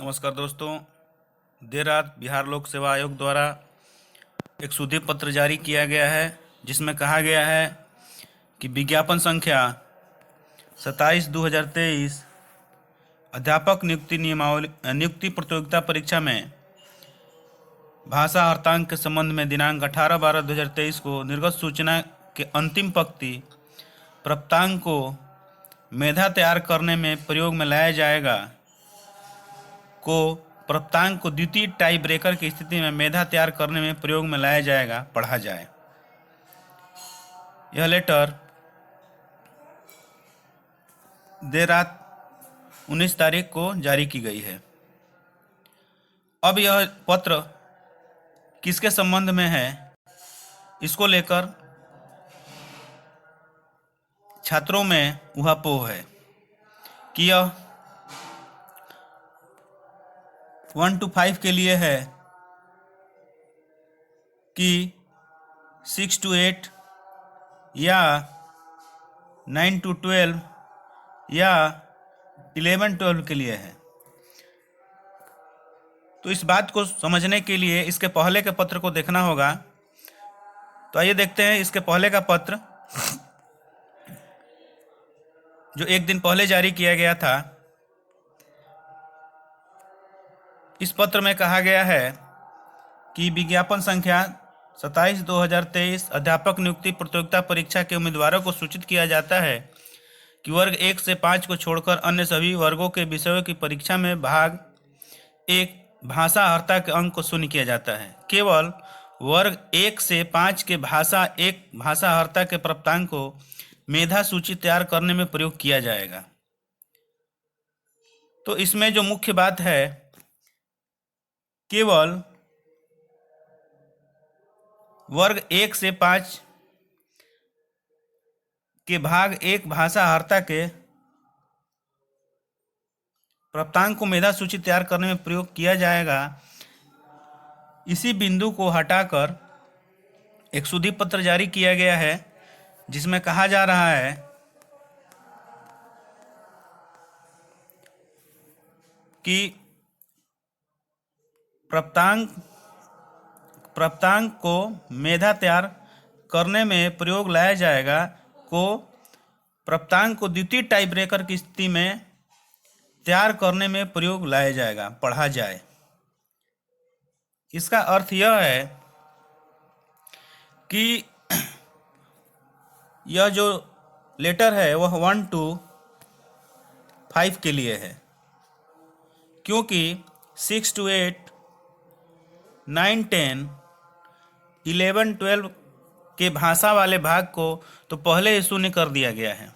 नमस्कार दोस्तों। देर रात बिहार लोक सेवा आयोग द्वारा एक सुधि पत्र जारी किया गया है, जिसमें कहा गया है कि विज्ञापन संख्या 27/2023 अध्यापक नियुक्ति प्रतियोगिता परीक्षा में भाषा अर्थांक के संबंध में दिनांक 18/12/2023 को निर्गत सूचना के अंतिम पंक्ति प्राप्तांक को मेधा तैयार करने में प्रयोग में लाया जाएगा को प्राप्तांक को द्वितीय टाई ब्रेकर की स्थिति में मेधा तैयार करने में प्रयोग में लाया जाएगा पढ़ा जाए। यह लेटर देर रात 19 तारीख को जारी की गई है। अब यह पत्र किसके संबंध में है, इसको लेकर छात्रों में ऊहापोह है कि यह 1 to 5 के लिए है कि 6 to 8 या 9 to 12 या 11-12 के लिए है। तो इस बात को समझने के लिए इसके पहले के पत्र को देखना होगा। तो आइए देखते हैं इसके पहले का पत्र जो एक दिन पहले जारी किया गया था। इस पत्र में कहा गया है कि विज्ञापन संख्या 27/2023 अध्यापक नियुक्ति प्रतियोगिता परीक्षा के उम्मीदवारों को सूचित किया जाता है कि वर्ग 1 से 5 को छोड़कर अन्य सभी वर्गों के विषयों की परीक्षा में भाग 1 भाषा अर्हता के अंक को शून्य किया जाता है। केवल वर्ग 1 से 5 के भाषा अर्हता के प्राप्तांक को मेधा सूची तैयार करने में प्रयोग किया जाएगा। तो इसमें जो मुख्य बात है, केवल वर्ग 1 से 5 के भाग 1 भाषा अर्हता के प्राप्तांक को मेधा सूची तैयार करने में प्रयोग किया जाएगा। इसी बिंदु को हटाकर एक सुधि पत्र जारी किया गया है, जिसमें कहा जा रहा है कि प्राप्तांक को मेधा तैयार करने में प्रयोग लाया जाएगा को प्राप्तांक को द्वितीय टाई ब्रेकर की स्थिति में तैयार करने में प्रयोग लाया जाएगा पढ़ा जाए। इसका अर्थ यह है कि यह जो लेटर है वह 1 to 5 के लिए है, क्योंकि 6 to 8 9, 10, 11, 12 के भाषा वाले भाग को तो पहले ही शून्य कर दिया गया है।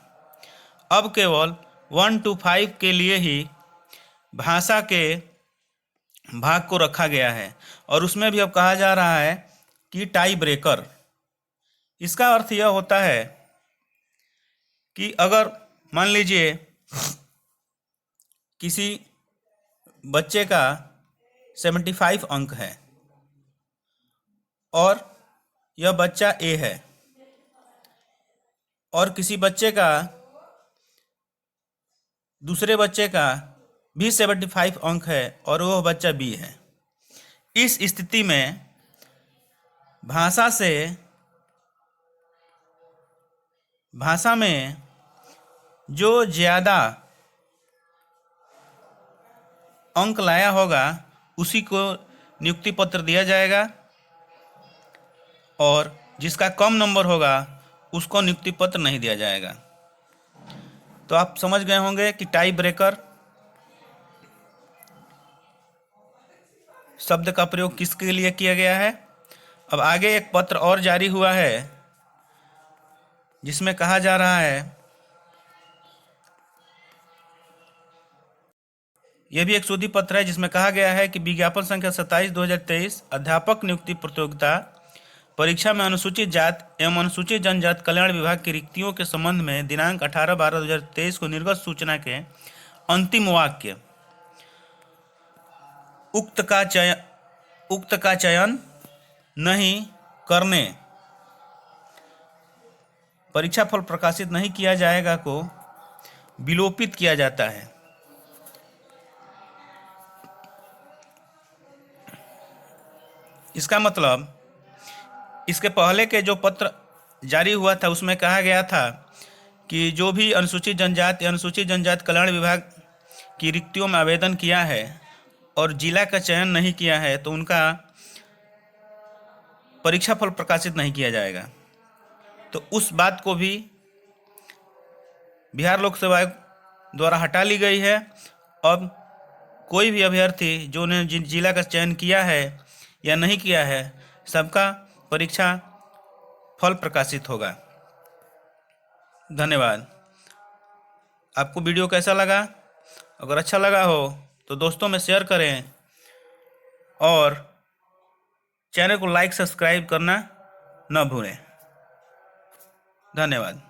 अब केवल 1 to 5 के लिए ही भाषा के भाग को रखा गया है, और उसमें भी अब कहा जा रहा है कि टाई ब्रेकर। इसका अर्थ यह होता है कि अगर मान लीजिए किसी बच्चे का 75 अंक है और यह बच्चा ए है, और किसी बच्चे का दूसरे बच्चे का भी 75 अंक है और वह बच्चा बी है। इस स्थिति में भाषा में जो ज़्यादा अंक लाया होगा उसी को नियुक्ति पत्र दिया जाएगा, और जिसका कम नंबर होगा उसको नियुक्ति पत्र नहीं दिया जाएगा। तो आप समझ गए होंगे कि टाई ब्रेकर शब्द का प्रयोग किसके लिए किया गया है। अब आगे एक पत्र और जारी हुआ है, जिसमें कहा जा रहा है, यह भी एक सुधि पत्र है, जिसमें कहा गया है कि विज्ञापन संख्या 27/2023 अध्यापक नियुक्ति प्रतियोगिता परीक्षा में अनुसूचित जाति एवं अनुसूचित जनजाति कल्याण विभाग की रिक्तियों के संबंध में दिनांक 18/12/2023 को निर्गत सूचना के अंतिम वाक्य उक्त का चयन नहीं करने, परीक्षा फल प्रकाशित नहीं किया जाएगा को विलोपित किया जाता है। इसका मतलब इसके पहले के जो पत्र जारी हुआ था उसमें कहा गया था कि जो भी अनुसूचित जनजाति कल्याण विभाग की रिक्तियों में आवेदन किया है और जिला का चयन नहीं किया है तो उनका परीक्षा फल प्रकाशित नहीं किया जाएगा। तो उस बात को भी बिहार लोक सेवा आयोग द्वारा हटा ली गई है। अब कोई भी अभ्यर्थी जो ने जिला का चयन किया है या नहीं किया है, सबका परीक्षा फल प्रकाशित होगा। धन्यवाद। आपको वीडियो कैसा लगा? अगर अच्छा लगा हो तो दोस्तों में शेयर करें और चैनल को लाइक सब्सक्राइब करना न भूलें। धन्यवाद।